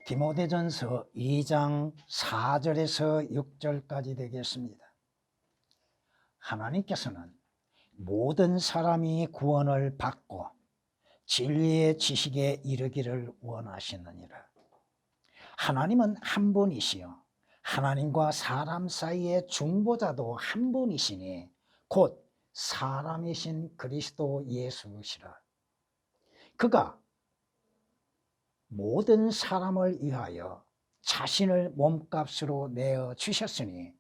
디모데전서 2장 4절에서 6절까지 되겠습니다. 하나님께서는 모든 사람이 구원을 받고 진리의 지식에 이르기를 원하시느니라. 하나님은 한 분이시요 하나님과 사람 사이의 중보자도 한 분이시니 곧 사람이신 그리스도 예수시라. 그가 모든 사람을 위하여 자신을 몸값으로 내어 주셨으니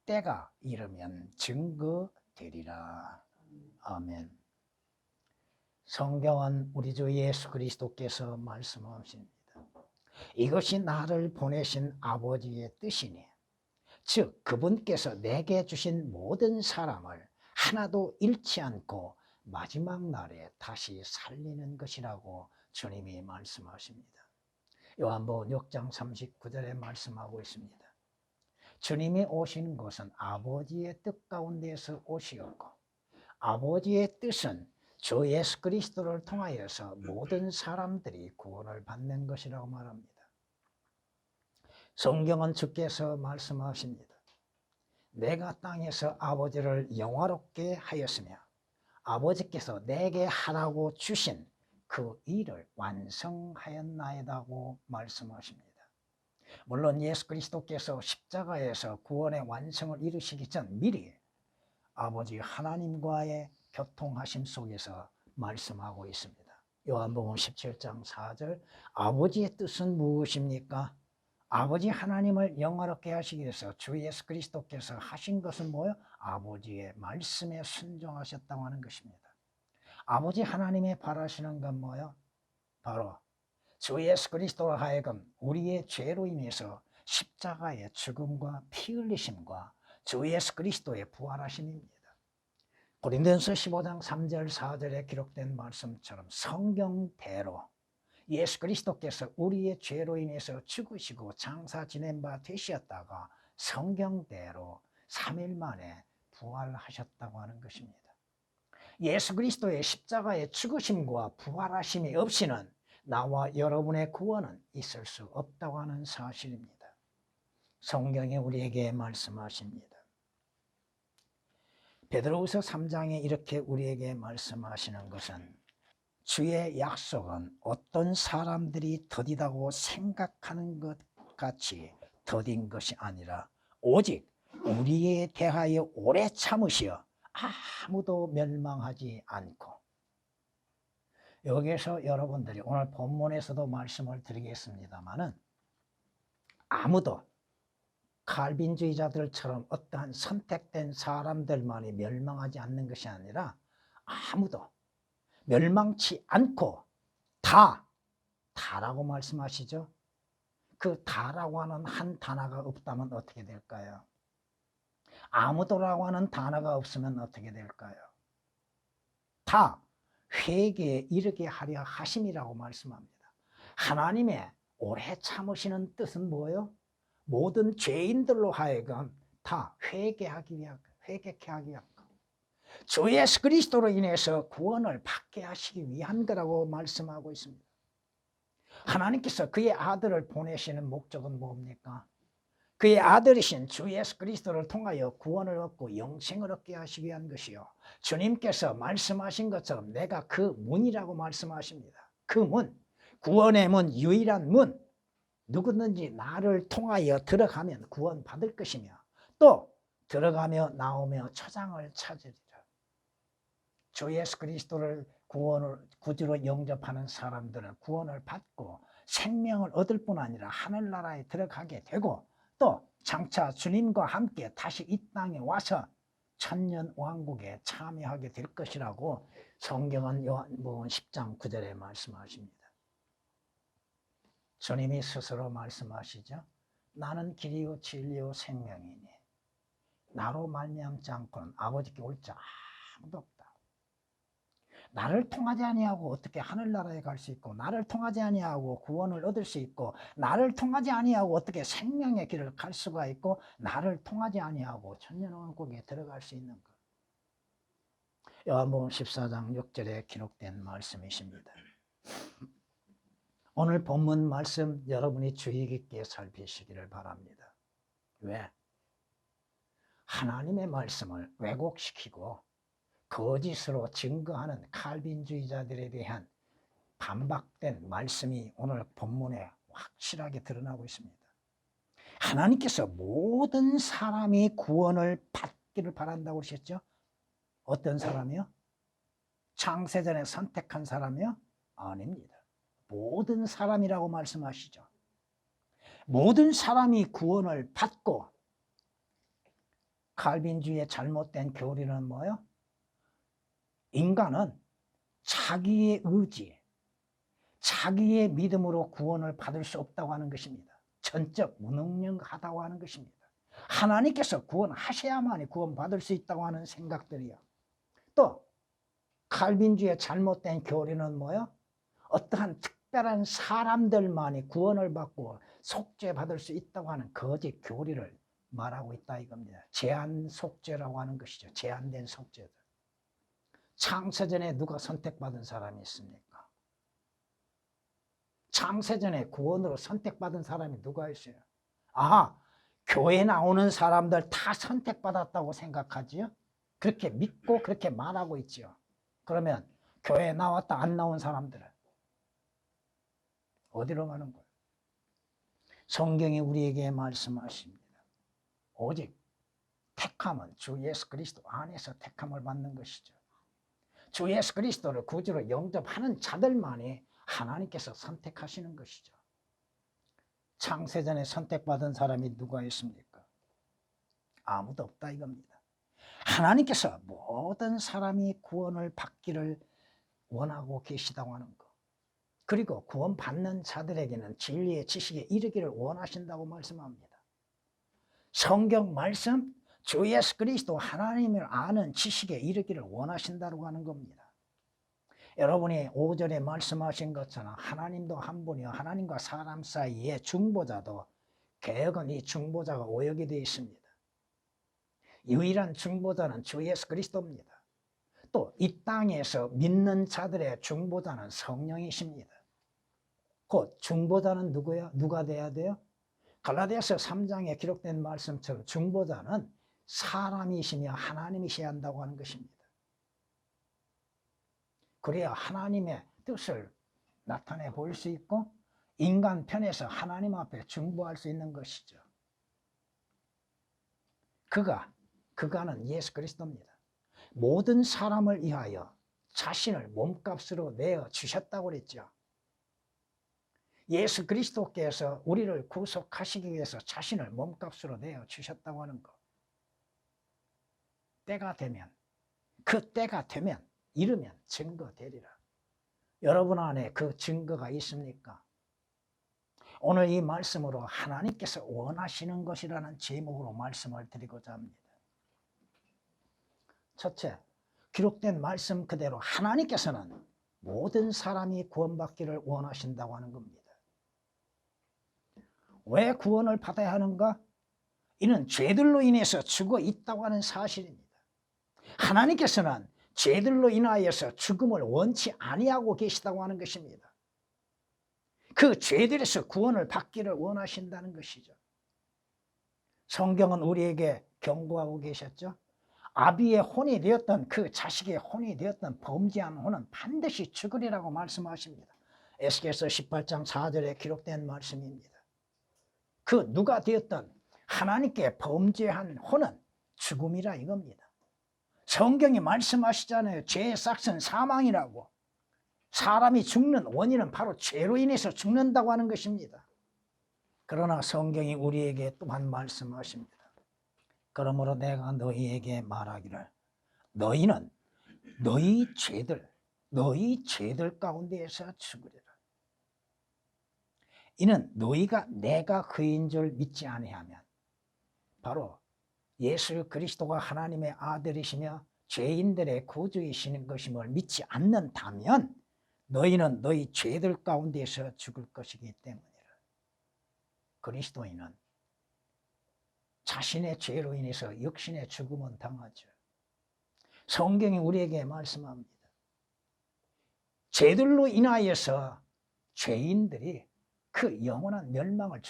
때가 이르면 증거되리라. 아멘. 성경은 우리 주 예수 그리스도께서 말씀하십니다. 이것이 나를 보내신 아버지의 뜻이니 즉 그분께서 내게 주신 모든 사람을 하나도 잃지 않고 마지막 날에 다시 살리는 것이라고 주님이 말씀하십니다. 요한복음 6장 39절에 말씀하고 있습니다. 주님이 오신 것은 아버지의 뜻 가운데서 오시었고 아버지의 뜻은 주 예수 그리스도를 통하여서 모든 사람들이 구원을 받는 것이라고 말합니다. 성경은 주께서 말씀하십니다. 내가 땅에서 아버지를 영화롭게 하였으며 아버지께서 내게 하라고 주신 그 일을 완성하였나이다고 말씀하십니다. 물론 예수 그리스도께서 십자가에서 구원의 완성을 이루시기 전 미리 아버지 하나님과의 교통하심 속에서 말씀하고 있습니다. 요한복음 17장 4절 아버지의 뜻은 무엇입니까? 아버지 하나님을 영화롭게 하시기 위해서 주 예수 그리스도께서 하신 것은 뭐예요? 아버지의 말씀에 순종하셨다고 하는 것입니다. 아버지 하나님이 바라시는 건 뭐예요? 바로 주 예수 그리스도로 하여금 우리의 죄로 인해서 십자가의 죽음과 피 흘리심과 주 예수 그리스도의 부활하심입니다. 고린도전서 15장 3절 4절에 기록된 말씀처럼 성경대로 예수 그리스도께서 우리의 죄로 인해서 죽으시고 장사 지낸 바 되셨다가 성경대로 3일 만에 부활하셨다고 하는 것입니다. 예수 그리스도의 십자가의 죽으심과 부활하심이 없이는 나와 여러분의 구원은 있을 수 없다고 하는 사실입니다. 성경이 우리에게 말씀하십니다. 베드로후서 3장에 이렇게 우리에게 말씀하시는 것은 주의 약속은 어떤 사람들이 더디다고 생각하는 것 같이 더딘 것이 아니라 오직 우리에 대하여 오래 참으시어 아무도 멸망하지 않고, 여기에서 여러분들이 오늘 본문에서도 말씀을 드리겠습니다마는 아무도 칼빈주의자들처럼 어떠한 선택된 사람들만이 멸망하지 않는 것이 아니라 아무도 멸망치 않고 다라고 말씀하시죠. 그 다라고 하는 한 단어가 없다면 어떻게 될까요? 아무도라고 하는 단어가 없으면 어떻게 될까요? 다 회개에 이르게 하려 하심이라고 말씀합니다. 하나님의 오래 참으시는 뜻은 뭐예요? 모든 죄인들로 하여금 다 회개케 하기 위하고 주 예수 그리스도로 인해서 구원을 받게 하시기 위한 거라고 말씀하고 있습니다. 하나님께서 그의 아들을 보내시는 목적은 뭡니까? 그의 아들이신 주 예수 그리스도를 통하여 구원을 얻고 영생을 얻게 하시기 위한 것이요, 주님께서 말씀하신 것처럼 내가 그 문이라고 말씀하십니다. 그 문, 구원의 문, 유일한 문, 누구든지 나를 통하여 들어가면 구원 받을 것이며 또 들어가며 나오며 초장을 찾으리라. 주 예수 그리스도를 구주로 영접하는 사람들은 구원을 받고 생명을 얻을 뿐 아니라 하늘나라에 들어가게 되고 또 장차 주님과 함께 다시 이 땅에 와서 천년 왕국에 참여하게 될 것이라고 성경은 요한복음 10장 9절에 말씀하십니다. 주님이 스스로 말씀하시죠. 나는 길이요 진리요 생명이니 나로 말미암지 않고는 아버지께 올 자 아무도 없다. 나를 통하지 아니하고 어떻게 하늘나라에 갈 수 있고, 나를 통하지 아니하고 구원을 얻을 수 있고, 나를 통하지 아니하고 어떻게 생명의 길을 갈 수가 있고, 나를 통하지 아니하고 천년왕국에 들어갈 수 있는 것. 요한복음 14장 6절에 기록된 말씀이십니다. 오늘 본문 말씀 여러분이 주의 깊게 살피시기를 바랍니다. 왜? 하나님의 말씀을 왜곡시키고 거짓으로 증거하는 칼빈주의자들에 대한 반박된 말씀이 오늘 본문에 확실하게 드러나고 있습니다. 하나님께서 모든 사람이 구원을 받기를 바란다고 그러셨죠? 어떤 사람이요? 창세전에 선택한 사람이요? 아닙니다. 모든 사람이라고 말씀하시죠. 모든 사람이 구원을 받고, 칼빈주의의 잘못된 교리는 뭐예요? 인간은 자기의 의지, 자기의 믿음으로 구원을 받을 수 없다고 하는 것입니다. 전적 무능력하다고 하는 것입니다. 하나님께서 구원하셔야만이 구원받을 수 있다고 하는 생각들이요. 또 칼빈주의의 잘못된 교리는 뭐예요? 어떠한 특별한 사람들만이 구원을 받고 속죄받을 수 있다고 하는 거짓 교리를 말하고 있다 이겁니다. 제한 속죄라고 하는 것이죠. 제한된 속죄들. 창세전에 누가 선택받은 사람이 있습니까? 창세전에 구원으로 선택받은 사람이 누가 있어요? 교회 나오는 사람들 다 선택받았다고 생각하지요? 그렇게 믿고 그렇게 말하고 있죠. 그러면 교회 나왔다 안 나온 사람들은 어디로 가는 거예요? 성경이 우리에게 말씀하십니다. 오직 택함은 주 예수 그리스도 안에서 택함을 받는 것이죠. 주 예수 그리스도를 구주로 영접하는 자들만이 하나님께서 선택하시는 것이죠. 창세전에 선택받은 사람이 누가 있습니까? 아무도 없다 이겁니다. 하나님께서 모든 사람이 구원을 받기를 원하고 계시다고 하는 것, 그리고 구원받는 자들에게는 진리의 지식에 이르기를 원하신다고 말씀합니다. 성경 말씀, 주 예수 그리스도 하나님을 아는 지식에 이르기를 원하신다고 하는 겁니다. 여러분이 5절에 말씀하신 것처럼 하나님도 한 분이요 하나님과 사람 사이의 중보자도, 개혁은 이 중보자가 오역이 되어 있습니다. 유일한 중보자는 주 예수 그리스도입니다. 또 이 땅에서 믿는 자들의 중보자는 성령이십니다. 곧 중보자는 누구야? 누가 돼야 돼요? 갈라디아서 3장에 기록된 말씀처럼 중보자는 사람이시며 하나님이셔야 한다고 하는 것입니다. 그래야 하나님의 뜻을 나타내 보일 수 있고 인간 편에서 하나님 앞에 중보할 수 있는 것이죠. 그가는 예수 그리스도입니다. 모든 사람을 위하여 자신을 몸값으로 내어 주셨다고 그랬죠. 예수 그리스도께서 우리를 구속하시기 위해서 자신을 몸값으로 내어 주셨다고 하는 것. 그 때가 되면 이르면 증거되리라. 여러분 안에 그 증거가 있습니까? 오늘 이 말씀으로 하나님께서 원하시는 것이라는 제목으로 말씀을 드리고자 합니다. 첫째, 기록된 말씀 그대로 하나님께서는 모든 사람이 구원받기를 원하신다고 하는 겁니다. 왜 구원을 받아야 하는가? 이는 죄들로 인해서 죽어 있다고 하는 사실입니다. 하나님께서는 죄들로 인하여서 죽음을 원치 아니하고 계시다고 하는 것입니다. 그 죄들에서 구원을 받기를 원하신다는 것이죠. 성경은 우리에게 경고하고 계셨죠. 아비의 혼이 되었던 그 자식의 혼이 되었던 범죄한 혼은 반드시 죽으리라고 말씀하십니다. 에스겔서 18장 4절에 기록된 말씀입니다. 그 누가 되었던 하나님께 범죄한 혼은 죽음이라 이겁니다. 성경이 말씀하시잖아요. 죄의 싹은 사망이라고. 사람이 죽는 원인은 바로 죄로 인해서 죽는다고 하는 것입니다. 그러나 성경이 우리에게 또한 말씀하십니다. 그러므로 내가 너희에게 말하기를 너희는 너희 죄들 가운데에서 죽으리라. 이는 너희가 내가 그인 줄 믿지 아니하면, 바로 예수 그리스도가 하나님의 아들이시며 죄인들의 구주이시는 것임을 믿지 않는다면 너희는 너희 죄들 가운데서 죽을 것이기 때문이라. 그리스도인은 자신의 죄로 인해서 육신의 죽음은 당하죠. 성경이 우리에게 말씀합니다. 죄들로 인하여서 죄인들이 그 영원한 멸망을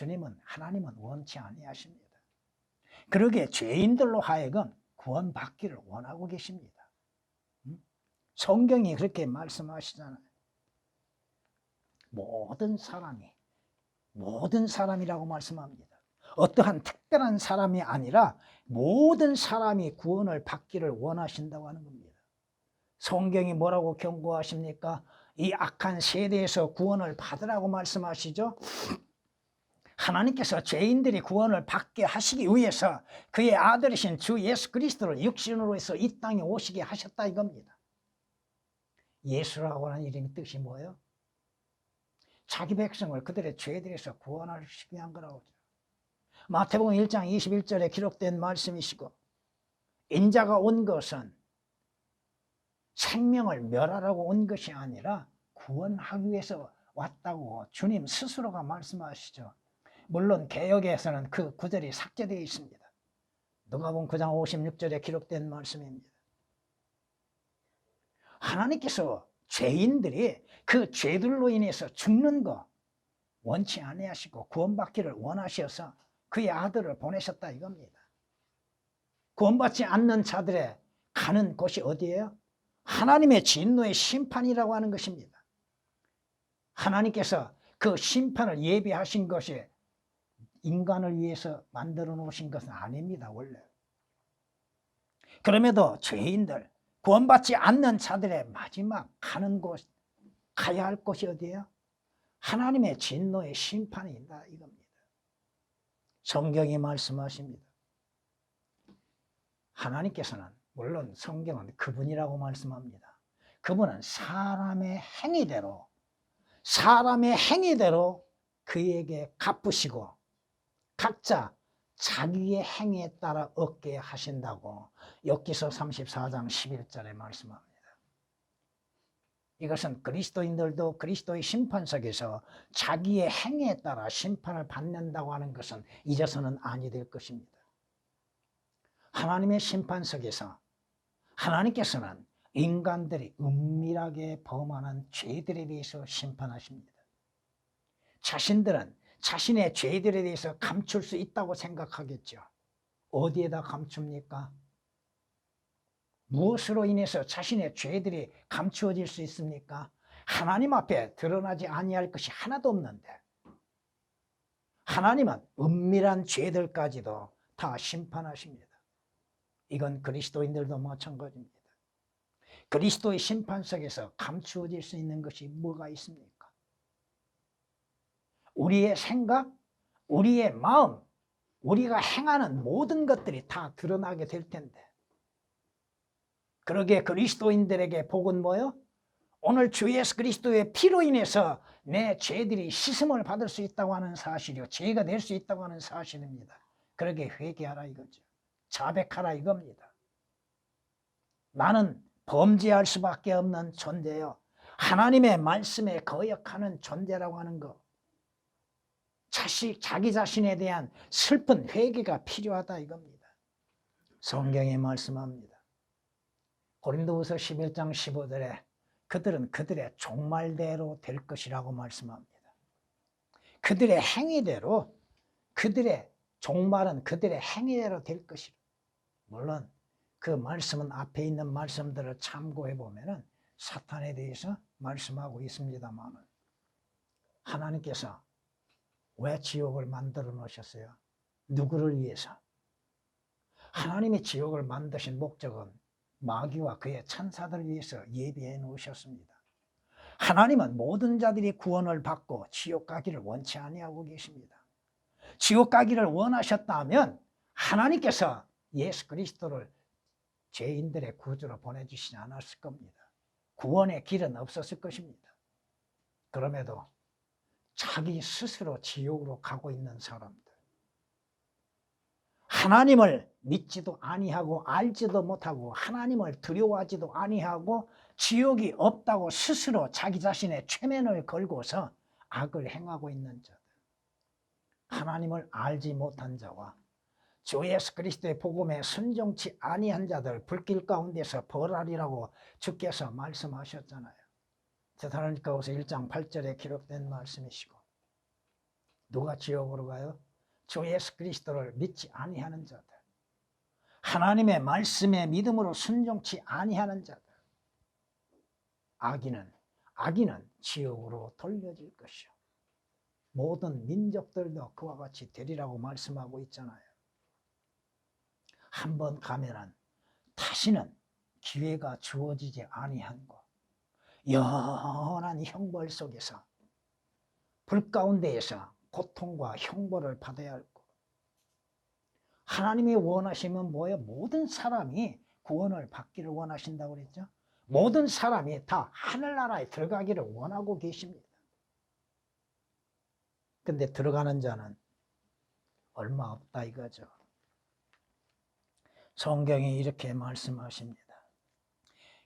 하나님은 원치 아니하십니다. 그러기에 죄인들로 하여금 구원받기를 원하고 계십니다. 성경이 그렇게 말씀하시잖아요. 모든 사람이라고 말씀합니다. 어떠한 특별한 사람이 아니라 모든 사람이 구원을 받기를 원하신다고 하는 겁니다. 성경이 뭐라고 경고하십니까? 이 악한 세대에서 구원을 받으라고 말씀하시죠. 하나님께서 죄인들이 구원을 받게 하시기 위해서 그의 아들이신 주 예수 그리스도를 육신으로 해서 이 땅에 오시게 하셨다 이겁니다. 예수라고 하는 이름의 뜻이 뭐예요? 자기 백성을 그들의 죄들에서 구원하시기 위한 거라고 하죠. 마태복음 1장 21절에 기록된 말씀이시고, 인자가 온 것은 생명을 멸하라고 온 것이 아니라 구원하기 위해서 왔다고 주님 스스로가 말씀하시죠. 물론 개역에서는 그 구절이 삭제되어 있습니다. 누가복음 9장 56절에 기록된 말씀입니다. 하나님께서 죄인들이 그 죄들로 인해서 죽는 거 원치 아니하시고 구원받기를 원하셔서 그의 아들을 보내셨다 이겁니다. 구원받지 않는 자들의 가는 곳이 어디예요? 하나님의 진노의 심판이라고 하는 것입니다. 하나님께서 그 심판을 예비하신 것이 인간을 위해서 만들어 놓으신 것은 아닙니다, 원래. 그럼에도 죄인들, 구원받지 않는 자들의 마지막 가는 곳, 가야 할 곳이 어디예요? 하나님의 진노의 심판이다 이겁니다. 성경이 말씀하십니다. 하나님께서는 물론 성경은 그분이라고 말씀합니다. 그분은 사람의 행위대로 그에게 갚으시고 각자 자기의 행위에 따라 얻게 하신다고 욥기서 34장 11절에 말씀합니다. 이것은 그리스도인들도 그리스도의 심판석에서 자기의 행위에 따라 심판을 받는다고 하는 것은 잊어서는 아니 될 것입니다. 하나님의 심판석에서 하나님께서는 인간들이 은밀하게 범하는 죄들에 대해서 심판하십니다. 자신들은 자신의 죄들에 대해서 감출 수 있다고 생각하겠죠. 어디에다 감춥니까? 무엇으로 인해서 자신의 죄들이 감추어질 수 있습니까? 하나님 앞에 드러나지 아니할 것이 하나도 없는데 하나님은 은밀한 죄들까지도 다 심판하십니다. 이건 그리스도인들도 마찬가지입니다. 그리스도의 심판석에서 감추어질 수 있는 것이 뭐가 있습니까? 우리의 생각, 우리의 마음, 우리가 행하는 모든 것들이 다 드러나게 될 텐데 그러기에 그리스도인들에게 복은 뭐예요? 오늘 주 예수 그리스도의 피로 인해서 내 죄들이 씻음을 받을 수 있다고 하는 사실이요 죄가 될 수 있다고 하는 사실입니다. 그러기에 회개하라 이거죠. 자백하라 이겁니다. 나는 범죄할 수밖에 없는 존재요 하나님의 말씀에 거역하는 존재라고 하는 것, 자기 자신에 대한 슬픈 회개가 필요하다 이겁니다. 성경에 말씀합니다. 고린도후서 11장 15절에 그들은 그들의 종말대로 될 것이라고 말씀합니다. 그들의 행위대로, 그들의 종말은 그들의 행위대로 될 것이라. 물론 그 말씀은 앞에 있는 말씀들을 참고해 보면 사탄에 대해서 말씀하고 있습니다만 하나님께서 왜 지옥을 만들어 놓으셨어요? 누구를 위해서? 하나님이 지옥을 만드신 목적은 마귀와 그의 천사들을 위해서 예비해 놓으셨습니다. 하나님은 모든 자들이 구원을 받고 지옥 가기를 원치 아니하고 계십니다. 지옥 가기를 원하셨다면 하나님께서 예수 그리스도를 죄인들의 구주로 보내주시지 않았을 겁니다. 구원의 길은 없었을 것입니다. 그럼에도 자기 스스로 지옥으로 가고 있는 사람들, 하나님을 믿지도 아니하고 알지도 못하고 하나님을 두려워하지도 아니하고 지옥이 없다고 스스로 자기 자신의 최면을 걸고서 악을 행하고 있는 자들, 하나님을 알지 못한 자와 주 예수 그리스도의 복음에 순종치 아니한 자들 불길 가운데서 벌하리라고 주께서 말씀하셨잖아요. 데살로니가후서 1장 8절에 기록된 말씀이시고, 누가 지옥으로 가요? 주 예수 그리스도를 믿지 아니하는 자들, 하나님의 말씀에 믿음으로 순종치 아니하는 자들, 악인은 지옥으로 돌려질 것이요 모든 민족들도 그와 같이 되리라고 말씀하고 있잖아요. 한번 가면은 다시는 기회가 주어지지 아니한 것, 영원한 형벌 속에서, 불 가운데에서 고통과 형벌을 받아야 할 것. 하나님이 원하시면 뭐예요? 모든 사람이 구원을 받기를 원하신다고 그랬죠. 모든 사람이 다 하늘나라에 들어가기를 원하고 계십니다. 근데 들어가는 자는 얼마 없다 이거죠. 성경이 이렇게 말씀하십니다.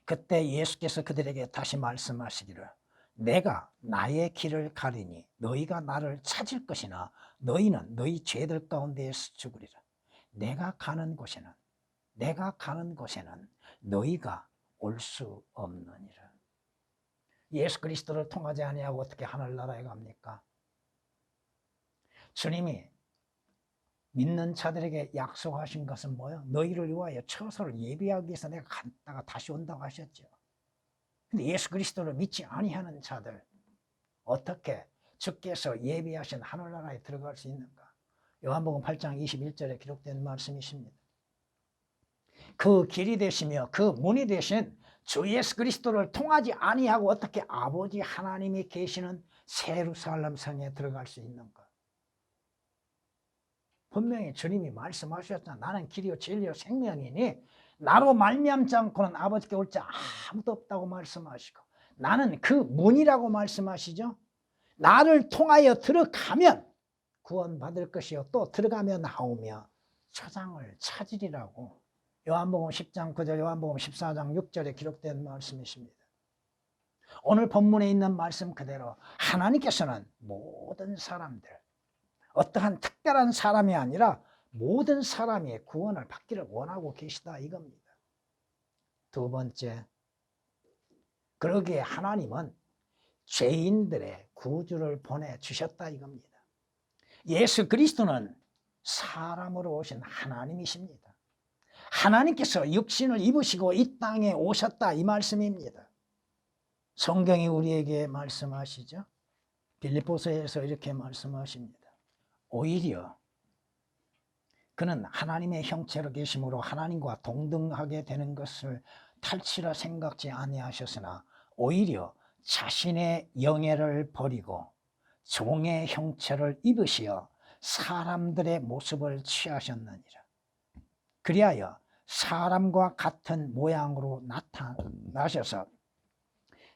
그때 예수께서 그들에게 다시 말씀하시기를, 내가 나의 길을 가리니 너희가 나를 찾을 것이나 너희는 너희 죄들 가운데에서 죽으리라. 내가 가는 곳에는 너희가 올 수 없느니라. 예수 그리스도를 통하지 아니하고 어떻게 하늘나라에 갑니까? 주님이 믿는 자들에게 약속하신 것은 뭐예요? 너희를 위하여 처소를 예비하기 위해서 내가 갔다가 다시 온다고 하셨죠. 근데 예수 그리스도를 믿지 아니하는 자들, 어떻게 주께서 예비하신 하늘나라에 들어갈 수 있는가? 요한복음 8장 21절에 기록된 말씀이십니다. 그 길이 되시며 그 문이 되신 주 예수 그리스도를 통하지 아니하고 어떻게 아버지 하나님이 계시는 예루살렘 성에 들어갈 수 있는가? 분명히 주님이 말씀하셨잖아. 나는 길이요 진리요 생명이니 나로 말미암지 않고는 아버지께 올 자 아무도 없다고 말씀하시고, 나는 그 문이라고 말씀하시죠. 나를 통하여 들어가면 구원받을 것이요 또 들어가며 나오며 초장을 찾으리라고 요한복음 10장 9절, 요한복음 14장 6절에 기록된 말씀이십니다. 오늘 본문에 있는 말씀 그대로 하나님께서는 모든 사람들, 어떠한 특별한 사람이 아니라 모든 사람이 구원을 받기를 원하고 계시다 이겁니다. 두 번째, 그러기에 하나님은 죄인들의 구주를 보내주셨다 이겁니다. 예수 그리스도는 사람으로 오신 하나님이십니다. 하나님께서 육신을 입으시고 이 땅에 오셨다 이 말씀입니다. 성경이 우리에게 말씀하시죠. 빌립보서에서 이렇게 말씀하십니다. 오히려 그는 하나님의 형체로 계심으로 하나님과 동등하게 되는 것을 탈취라 생각지 아니하셨으나 오히려 자신의 영예를 버리고 종의 형체를 입으시어 사람들의 모습을 취하셨느니라. 그리하여 사람과 같은 모양으로 나타나셔서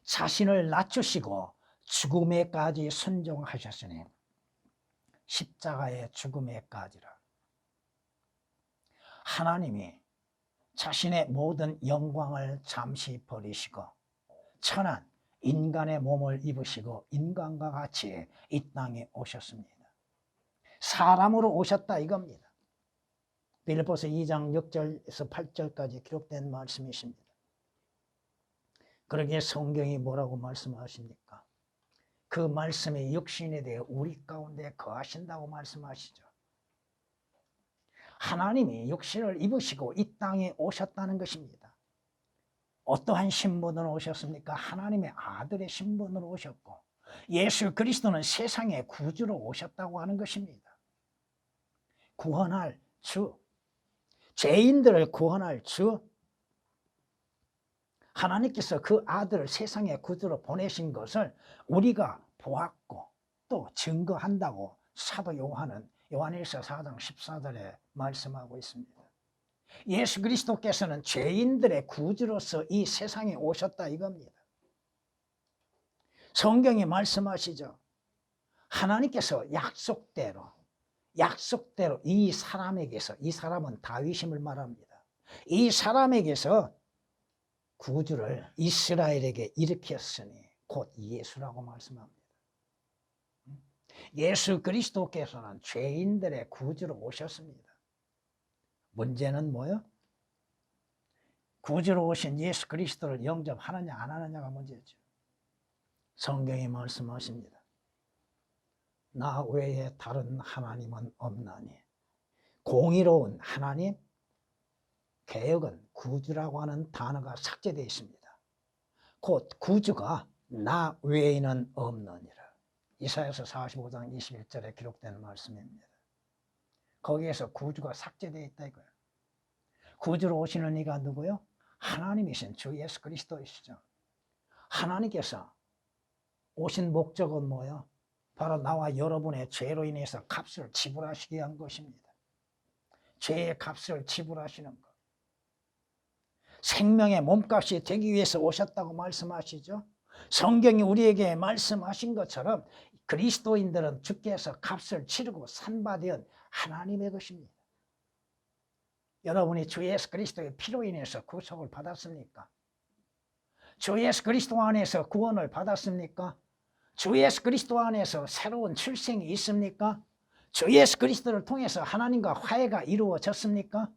자신을 낮추시고 죽음에까지 순종하셨으니 십자가의 죽음에까지라. 하나님이 자신의 모든 영광을 잠시 버리시고 천한 인간의 몸을 입으시고 인간과 같이 이 땅에 오셨습니다. 사람으로 오셨다 이겁니다. 빌립보서 2장 6절에서 8절까지 기록된 말씀이십니다. 그러기에 성경이 뭐라고 말씀하십니까? 그 말씀이 육신에 대해 우리 가운데 거하신다고 말씀하시죠. 하나님이 육신을 입으시고 이 땅에 오셨다는 것입니다. 어떠한 신분으로 오셨습니까? 하나님의 아들의 신분으로 오셨고 예수 그리스도는 세상의 구주로 오셨다고 하는 것입니다. 구원할 주, 죄인들을 구원할 주, 하나님께서 그 아들을 세상의 구주로 보내신 것을 우리가 보았고 또 증거한다고 사도 요한은 요한일서 4장 14절에 말씀하고 있습니다. 예수 그리스도께서는 죄인들의 구주로서 이 세상에 오셨다 이겁니다. 성경이 말씀하시죠. 하나님께서 약속대로 이 사람에게서, 이 사람은 다윗임을 말합니다. 이 사람에게서 구주를 이스라엘에게 일으켰으니 곧 예수라고 말씀합니다. 예수 그리스도께서는 죄인들의 구주로 오셨습니다. 문제는 뭐요? 구주로 오신 예수 그리스도를 영접하느냐 안 하느냐가 문제죠. 성경이 말씀하십니다. 나 외에 다른 하나님은 없나니. 공의로운 하나님, 개역은 구주라고 하는 단어가 삭제되어 있습니다. 곧 구주가 나 외에는 없느니라. 이사야서 45장 21절에 기록된 말씀입니다. 거기에서 구주가 삭제되어 있다 이거예요. 구주로 오시는 이가 누구요? 하나님이신 주 예수 그리스도이시죠. 하나님께서 오신 목적은 뭐예요? 바로 나와 여러분의 죄로 인해서 값을 지불하시게 한 것입니다. 죄의 값을 지불하시는 것. 생명의 몸값이 되기 위해서 오셨다고 말씀하시죠. 성경이 우리에게 말씀하신 것처럼 그리스도인들은 주께서 값을 치르고 산바되은 하나님의 것입니다. 여러분이 주 예수 그리스도의 피로 인해서 구속을 받았습니까? 주 예수 그리스도 안에서 구원을 받았습니까? 주 예수 그리스도 안에서 새로운 출생이 있습니까? 주 예수 그리스도를 통해서 하나님과 화해가 이루어졌습니까?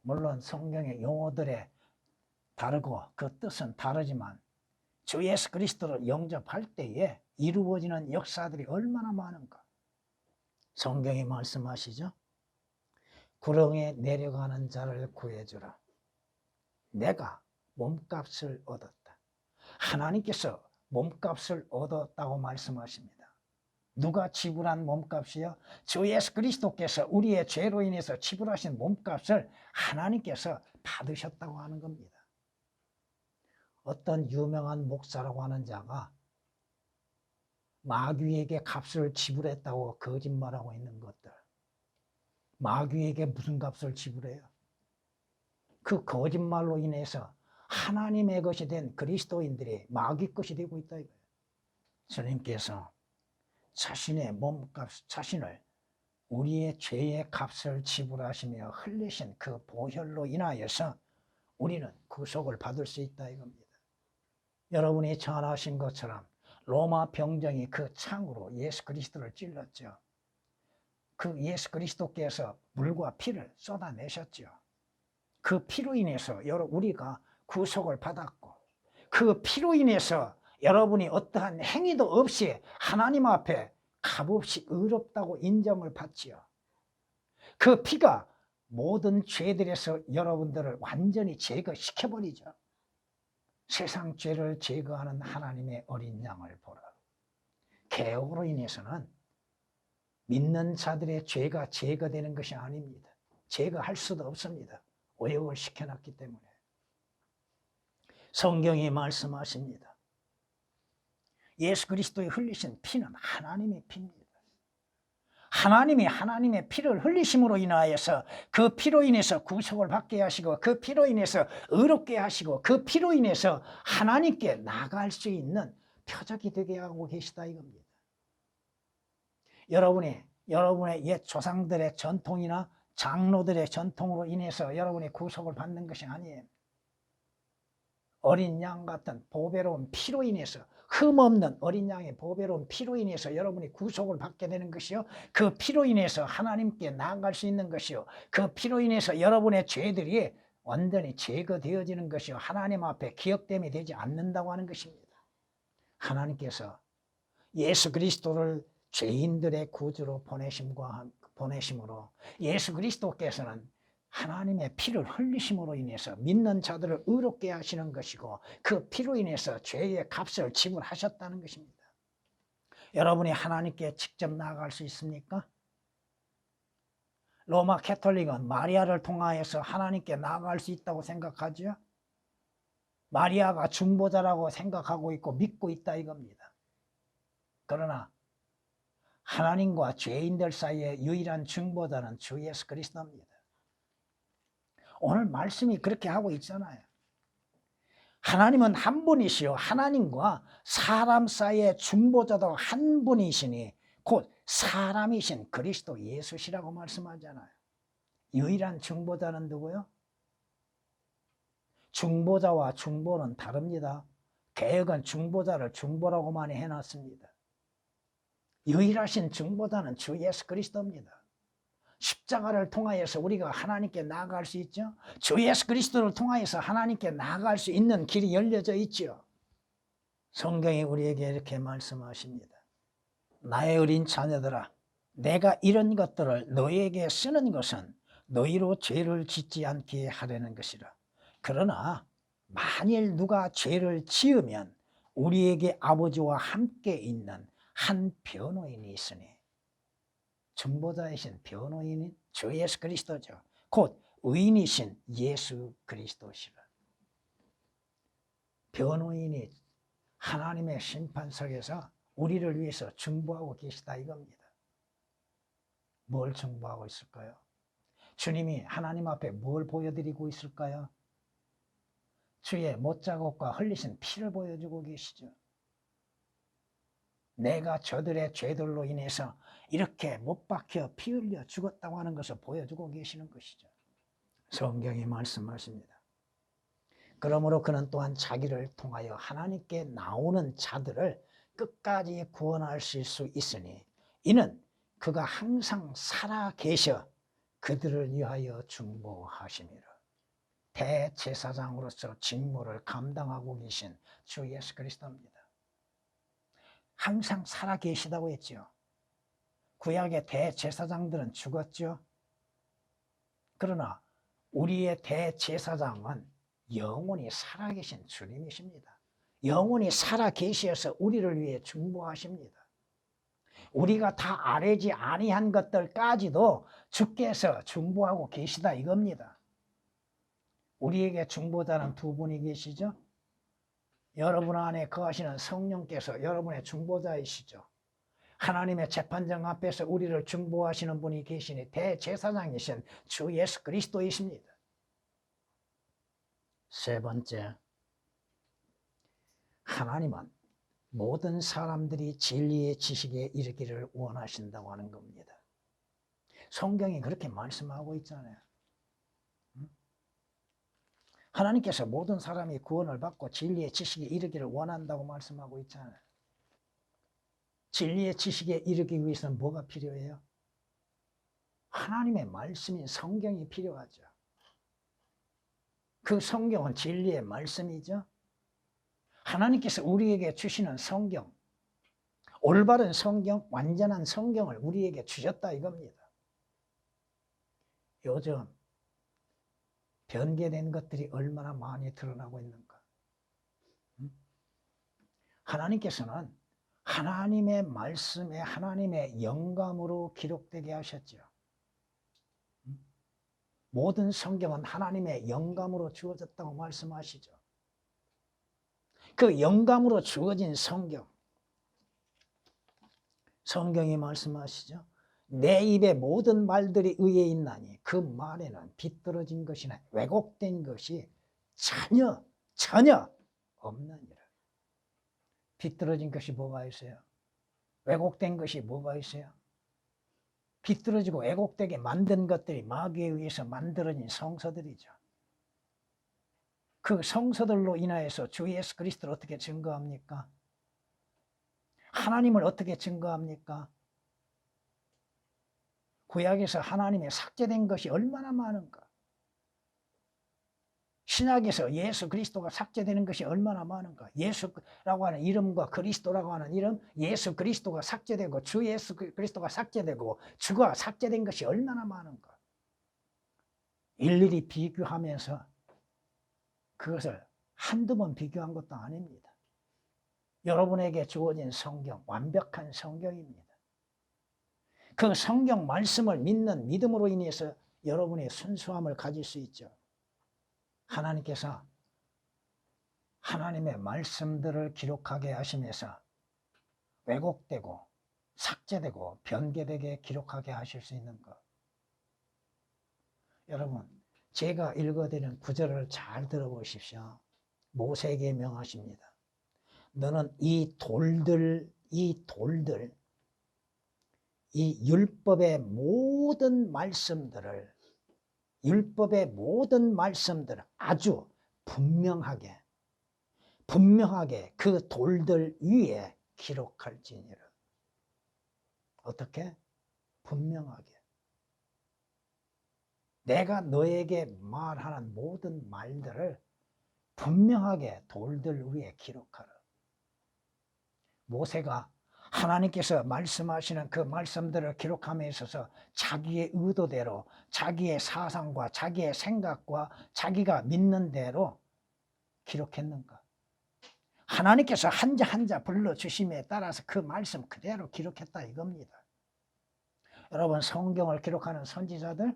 물론 성경의 용어들에 다르고 그 뜻은 다르지만 주 예수 그리스도를 영접할 때에 이루어지는 역사들이 얼마나 많은가. 성경이 말씀하시죠. 구렁에 내려가는 자를 구해주라. 내가 몸값을 얻었다. 하나님께서 몸값을 얻었다고 말씀하십니다. 누가 지불한 몸값이요? 주 예수 그리스도께서 우리의 죄로 인해서 지불하신 몸값을 하나님께서 받으셨다고 하는 겁니다. 어떤 유명한 목사라고 하는 자가 마귀에게 값을 지불했다고 거짓말하고 있는 것들. 마귀에게 무슨 값을 지불해요? 그 거짓말로 인해서 하나님의 것이 된 그리스도인들이 마귀 것이 되고 있다 이거예요. 주님께서 자신의 몸값, 자신을 우리의 죄의 값을 지불하시며 흘리신 그 보혈로 인하여서 우리는 구속을 받을 수 있다 이겁니다. 여러분이 전하신 것처럼 로마 병정이 그 창으로 예수 그리스도를 찔렀죠. 그 예수 그리스도께서 물과 피를 쏟아내셨죠. 그 피로 인해서 우리가 구속을 받았고 그 피로 인해서 여러분이 어떠한 행위도 없이 하나님 앞에 값없이 의롭다고 인정을 받지요. 그 피가 모든 죄들에서 여러분들을 완전히 제거시켜버리죠. 세상 죄를 제거하는 하나님의 어린 양을 보라. 개혁으로 인해서는 믿는 자들의 죄가 제거되는 것이 아닙니다. 제거할 수도 없습니다. 오역을 시켜놨기 때문에. 성경이 말씀하십니다. 예수 그리스도의 흘리신 피는 하나님의 피입니다. 하나님이 하나님의 피를 흘리심으로 인하여서 그 피로 인해서 구속을 받게 하시고 그 피로 인해서 의롭게 하시고 그 피로 인해서 하나님께 나갈 수 있는 표적이 되게 하고 계시다 이겁니다. 여러분의 옛 조상들의 전통이나 장로들의 전통으로 인해서 여러분이 구속을 받는 것이 아니에요. 어린 양 같은 보배로운 피로 인해서 흠없는 어린 양의 보배로운 피로 인해서 여러분이 구속을 받게 되는 것이요. 그 피로 인해서 하나님께 나아갈 수 있는 것이요. 그 피로 인해서 여러분의 죄들이 완전히 제거되어지는 것이요. 하나님 앞에 기억됨이 되지 않는다고 하는 것입니다. 하나님께서 예수 그리스도를 죄인들의 구주로 보내심으로 예수 그리스도께서는 하나님의 피를 흘리심으로 인해서 믿는 자들을 의롭게 하시는 것이고 그 피로 인해서 죄의 값을 지불하셨다는 것입니다. 여러분이 하나님께 직접 나아갈 수 있습니까? 로마 캐톨릭은 마리아를 통하여서 하나님께 나아갈 수 있다고 생각하죠. 마리아가 중보자라고 생각하고 있고 믿고 있다 이겁니다. 그러나 하나님과 죄인들 사이의 유일한 중보자는 주 예수 그리스도입니다. 오늘 말씀이 그렇게 하고 있잖아요. 하나님은 한 분이시요 하나님과 사람 사이의 중보자도 한 분이시니 곧 사람이신 그리스도 예수시라고 말씀하잖아요. 유일한 중보자는 누구요? 중보자와 중보는 다릅니다. 개역은 중보자를 중보라고 많이 해놨습니다. 유일하신 중보자는 주 예수 그리스도입니다. 십자가를 통하여서 우리가 하나님께 나아갈 수 있죠. 주 예수 그리스도를 통하여서 하나님께 나아갈 수 있는 길이 열려져 있죠. 성경이 우리에게 이렇게 말씀하십니다. 나의 어린 자녀들아, 내가 이런 것들을 너희에게 쓰는 것은 너희로 죄를 짓지 않게 하려는 것이라. 그러나 만일 누가 죄를 지으면 우리에게 아버지와 함께 있는 한 변호인이 있으니, 중보자이신 변호인인 주 예수 그리스도죠. 곧 의인이신 예수 그리스도시라. 변호인이 하나님의 심판석에서 우리를 위해서 중보하고 계시다 이겁니다. 뭘 중보하고 있을까요? 주님이 하나님 앞에 뭘 보여드리고 있을까요? 주의 못자국과 흘리신 피를 보여주고 계시죠. 내가 저들의 죄들로 인해서 이렇게 못 박혀 피 흘려 죽었다고 하는 것을 보여주고 계시는 것이죠. 성경이 말씀하십니다. 그러므로 그는 또한 자기를 통하여 하나님께 나오는 자들을 끝까지 구원하실 수 있으니 이는 그가 항상 살아 계셔 그들을 위하여 중보하심이라. 대제사장으로서 직무를 감당하고 계신 주 예수 그리스도입니다. 항상 살아 계시다고 했죠. 구약의 대제사장들은 죽었죠. 그러나 우리의 대제사장은 영원히 살아계신 주님이십니다. 영원히 살아계셔서 우리를 위해 중보하십니다. 우리가 다 아뢰지 아니한 것들까지도 주께서 중보하고 계시다 이겁니다. 우리에게 중보자는 두 분이 계시죠. 여러분 안에 거하시는 성령께서 여러분의 중보자이시죠. 하나님의 재판장 앞에서 우리를 중보하시는 분이 계시니 대제사장이신 주 예수 그리스도이십니다. 세 번째, 하나님은 모든 사람들이 진리의 지식에 이르기를 원하신다고 하는 겁니다. 성경이 그렇게 말씀하고 있잖아요. 하나님께서 모든 사람이 구원을 받고 진리의 지식에 이르기를 원한다고 말씀하고 있잖아요. 진리의 지식에 이르기 위해서는 뭐가 필요해요? 하나님의 말씀인 성경이 필요하죠. 그 성경은 진리의 말씀이죠. 하나님께서 우리에게 주시는 성경, 올바른 성경, 완전한 성경을 우리에게 주셨다 이겁니다. 요즘 변개된 것들이 얼마나 많이 드러나고 있는가. 하나님께서는 하나님의 말씀에 하나님의 영감으로 기록되게 하셨죠. 모든 성경은 하나님의 영감으로 주어졌다고 말씀하시죠. 그 영감으로 주어진 성경이 말씀하시죠. 내 입의 모든 말들이 의에 있나니 그 말에는 비뚤어진 것이나 왜곡된 것이 전혀 없느니라. 비뚤어진 것이 뭐가 있어요? 왜곡된 것이 뭐가 있어요? 비뚤어지고 왜곡되게 만든 것들이 마귀에 의해서 만들어진 성서들이죠. 그 성서들로 인하여서 주 예수 그리스도를 어떻게 증거합니까? 하나님을 어떻게 증거합니까? 구약에서 하나님의 삭제된 것이 얼마나 많은가? 신약에서 예수 그리스도가 삭제되는 것이 얼마나 많은가? 예수라고 하는 이름과 그리스도라고 하는 이름, 예수 그리스도가 삭제되고 주 예수 그리스도가 삭제되고 주가 삭제된 것이 얼마나 많은가? 일일이 비교하면서 그것을 한두 번 비교한 것도 아닙니다. 여러분에게 주어진 성경, 완벽한 성경입니다. 그 성경 말씀을 믿는 믿음으로 인해서 여러분의 순수함을 가질 수 있죠. 하나님께서 하나님의 말씀들을 기록하게 하시면서 왜곡되고 삭제되고 변개되게 기록하게 하실 수 있는 것. 여러분, 제가 읽어드리는 구절을 잘 들어보십시오. 모세에게 명하십니다. 너는 이 돌들, 이 율법의 모든 말씀들을 아주 분명하게 그 돌들 위에 기록할지니라. 어떻게? 분명하게. 내가 너에게 말하는 모든 말들을 분명하게 돌들 위에 기록하라. 모세가 하나님께서 말씀하시는 그 말씀들을 기록함에 있어서 자기의 의도대로 자기의 사상과 자기의 생각과 자기가 믿는 대로 기록했는가? 하나님께서 한자 한자 불러주심에 따라서 그 말씀 그대로 기록했다 이겁니다. 여러분, 성경을 기록하는 선지자들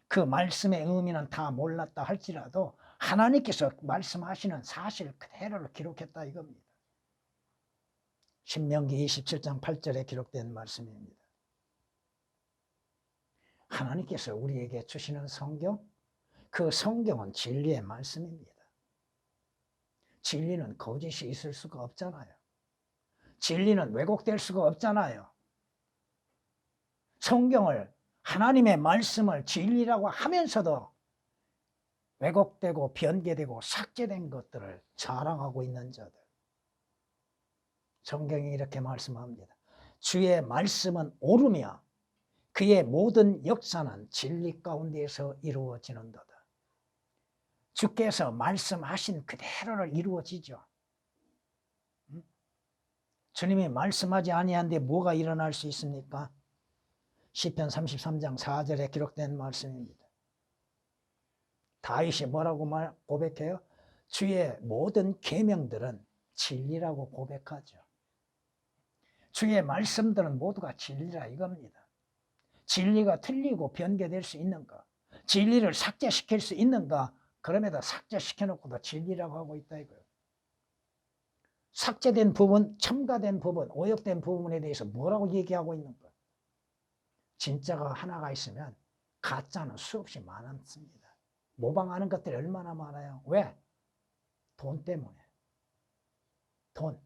그 말씀의 의미는 다 몰랐다 할지라도 하나님께서 말씀하시는 사실 그대로를 기록했다 이겁니다. 신명기 27장 8절에 기록된 말씀입니다. 하나님께서 우리에게 주시는 성경, 그 성경은 진리의 말씀입니다. 진리는 거짓이 있을 수가 없잖아요. 진리는 왜곡될 수가 없잖아요. 성경을, 하나님의 말씀을 진리라고 하면서도 왜곡되고 변개되고 삭제된 것들을 자랑하고 있는 자들. 성경이 이렇게 말씀합니다. 주의 말씀은 옳으며 그의 모든 역사는 진리 가운데에서 이루어지는도다. 주께서 말씀하신 그대로를 이루어지죠. 주님이 말씀하지 아니한데 뭐가 일어날 수 있습니까? 시편 33장 4절에 기록된 말씀입니다. 다윗이 뭐라고 고백해요? 주의 모든 계명들은 진리라고 고백하죠. 주의 말씀들은 모두가 진리라 이겁니다. 진리가 틀리고 변개될 수 있는가? 진리를 삭제시킬 수 있는가? 그럼에도 삭제시켜놓고도 진리라고 하고 있다 이거예요. 삭제된 부분, 첨가된 부분, 오역된 부분에 대해서 뭐라고 얘기하고 있는가? 진짜가 하나가 있으면 가짜는 수없이 많습니다. 모방하는 것들이 얼마나 많아요. 왜? 돈 때문에. 돈.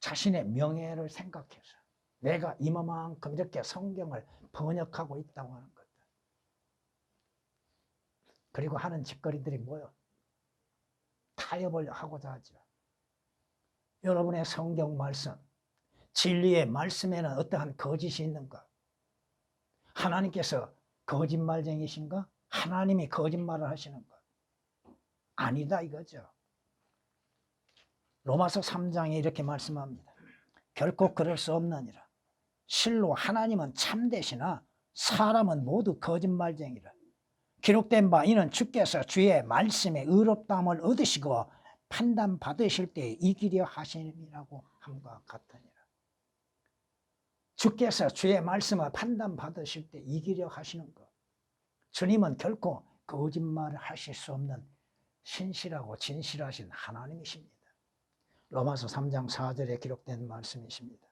자신의 명예를 생각해서 내가 이만큼 이렇게 성경을 번역하고 있다고 하는 것들. 그리고 하는 짓거리들이 뭐예요? 타협을 하고자 하죠. 여러분의 성경 말씀, 진리의 말씀에는 어떠한 거짓이 있는가? 하나님께서 거짓말쟁이신가? 하나님이 거짓말을 하시는가? 아니다 이거죠. 로마서 3장에 이렇게 말씀합니다. 결코 그럴 수 없느니라. 실로 하나님은 참되시나 사람은 모두 거짓말쟁이라. 기록된 바 이는 주께서 주의 말씀에 의롭다함을 얻으시고 판단받으실 때에 이기려 하심이라고 함과 같으니라. 주께서 주의 말씀을 판단받으실 때 이기려 하시는 것. 주님은 결코 거짓말을 하실 수 없는 신실하고 진실하신 하나님이십니다. 로마서 3장 4절에 기록된 말씀이십니다.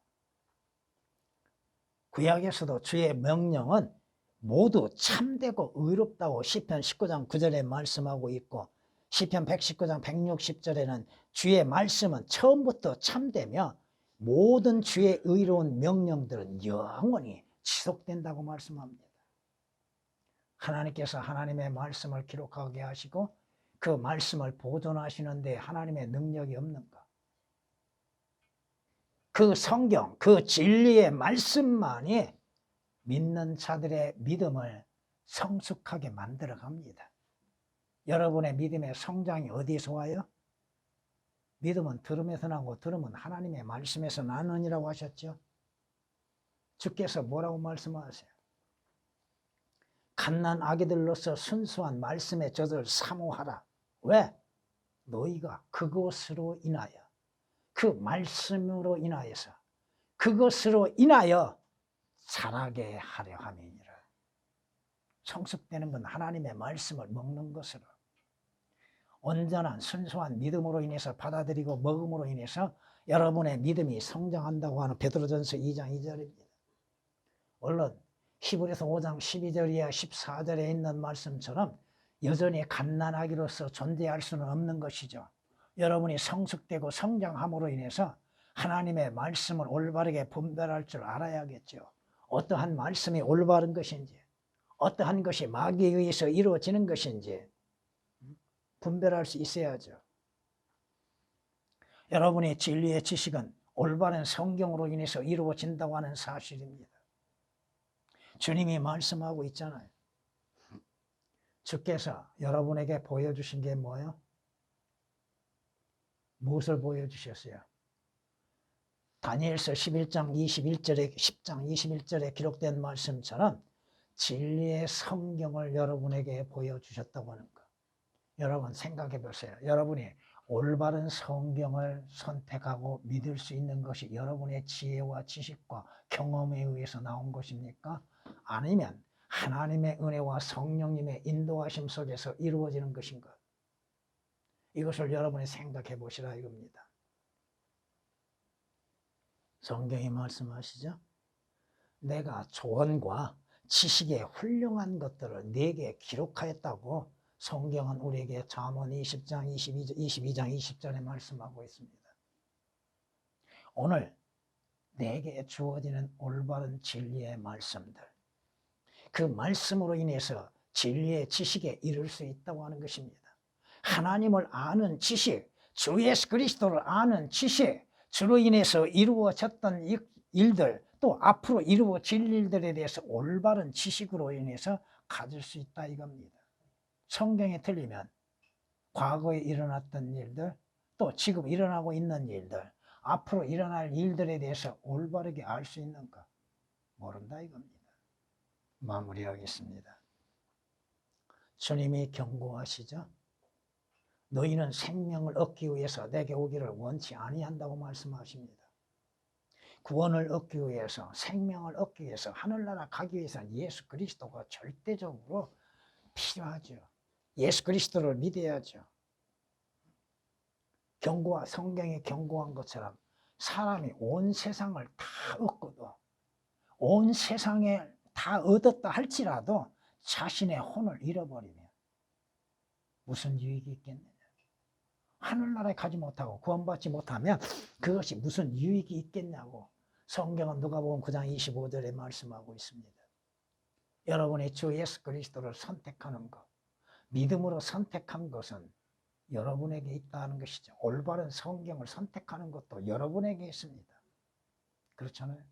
구약에서도 주의 명령은 모두 참되고 의롭다고 시편 19장 9절에 말씀하고 있고 시편 119장 160절에는 주의 말씀은 처음부터 참되며 모든 주의 의로운 명령들은 영원히 지속된다고 말씀합니다. 하나님께서 하나님의 말씀을 기록하게 하시고 그 말씀을 보존하시는데 하나님의 능력이 없는가? 그 성경, 그 진리의 말씀만이 믿는 자들의 믿음을 성숙하게 만들어 갑니다. 여러분의 믿음의 성장이 어디에서 와요? 믿음은 들음에서 나고 들음은 하나님의 말씀에서 나느니라고 하셨죠. 주께서 뭐라고 말씀하세요? 갓난 아기들로서 순수한 말씀의 젖을 사모하라. 왜? 너희가 그것으로 인하여, 그 말씀으로 인하여서, 그것으로 인하여 자라게 하려 함이니라. 성숙되는 건 하나님의 말씀을 먹는 것으로, 온전한 순수한 믿음으로 인해서 받아들이고 먹음으로 인해서 여러분의 믿음이 성장한다고 하는 베드로전서 2장 2절입니다. 물론 히브리서 5장 12절이야 14절에 있는 말씀처럼 여전히 갓난아기로서 존재할 수는 없는 것이죠. 여러분이 성숙되고 성장함으로 인해서 하나님의 말씀을 올바르게 분별할 줄 알아야겠죠. 어떠한 말씀이 올바른 것인지, 어떠한 것이 마귀에 의해서 이루어지는 것인지 분별할 수 있어야죠. 여러분의 진리의 지식은 올바른 성경으로 인해서 이루어진다고 하는 사실입니다. 주님이 말씀하고 있잖아요. 주께서 여러분에게 보여주신 게 뭐예요? 무엇을 보여주셨어요? 다니엘서 11장 21절에 10장 21절에 기록된 말씀처럼 진리의 성경을 여러분에게 보여주셨다고 하는 것. 여러분 생각해 보세요. 여러분이 올바른 성경을 선택하고 믿을 수 있는 것이 여러분의 지혜와 지식과 경험에 의해서 나온 것입니까? 아니면 하나님의 은혜와 성령님의 인도하심 속에서 이루어지는 것인가? 이것을 여러분이 생각해 보시라 이겁니다. 성경이 말씀하시죠? 내가 조언과 지식의 훌륭한 것들을 네게 기록하였다고 성경은 우리에게 잠언 20장 22장 20절에 말씀하고 있습니다. 오늘 내게 주어지는 올바른 진리의 말씀들, 그 말씀으로 인해서 진리의 지식에 이를 수 있다고 하는 것입니다. 하나님을 아는 지식, 주 예수 그리스도를 아는 지식, 주로 인해서 이루어졌던 일들, 또 앞으로 이루어질 일들에 대해서 올바른 지식으로 인해서 가질 수 있다 이겁니다. 성경에 틀리면 과거에 일어났던 일들, 또 지금 일어나고 있는 일들, 앞으로 일어날 일들에 대해서 올바르게 알 수 있는가? 모른다 이겁니다. 마무리하겠습니다. 주님이 경고하시죠? 너희는 생명을 얻기 위해서 내게 오기를 원치 아니한다고 말씀하십니다. 구원을 얻기 위해서, 생명을 얻기 위해서, 하늘나라 가기 위해서는 예수 그리스도가 절대적으로 필요하죠. 예수 그리스도를 믿어야죠. 성경이 경고한 것처럼 사람이 온 세상을 다 얻고도, 온 세상에 다 얻었다 할지라도 자신의 혼을 잃어버리면 무슨 유익이 있겠느냐? 하늘나라에 가지 못하고 구원받지 못하면 그것이 무슨 유익이 있겠냐고 성경은 누가복음 9장 25절에 말씀하고 있습니다. 여러분이 주 예수 그리스도를 선택하는 것, 믿음으로 선택한 것은 여러분에게 있다는 것이죠. 올바른 성경을 선택하는 것도 여러분에게 있습니다. 그렇잖아요.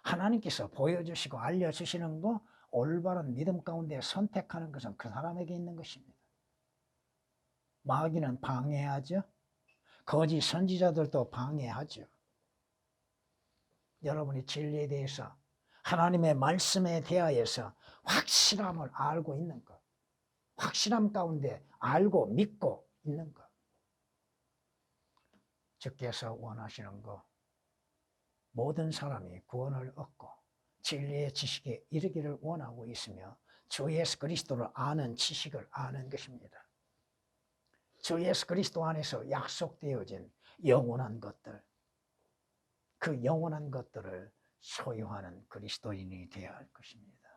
하나님께서 보여주시고 알려주시는 거, 올바른 믿음 가운데 선택하는 것은 그 사람에게 있는 것입니다. 마귀는 방해하죠. 거짓 선지자들도 방해하죠. 여러분이 진리에 대해서, 하나님의 말씀에 대하여서 확실함을 알고 있는 것, 확실함 가운데 알고 믿고 있는 것, 주께서 원하시는 것, 모든 사람이 구원을 얻고 진리의 지식에 이르기를 원하고 있으며 주 예수 그리스도를 아는 지식을 아는 것입니다. 주 예수 그리스도 안에서 약속되어진 영원한 것들, 그 영원한 것들을 소유하는 그리스도인이 되어야 할 것입니다.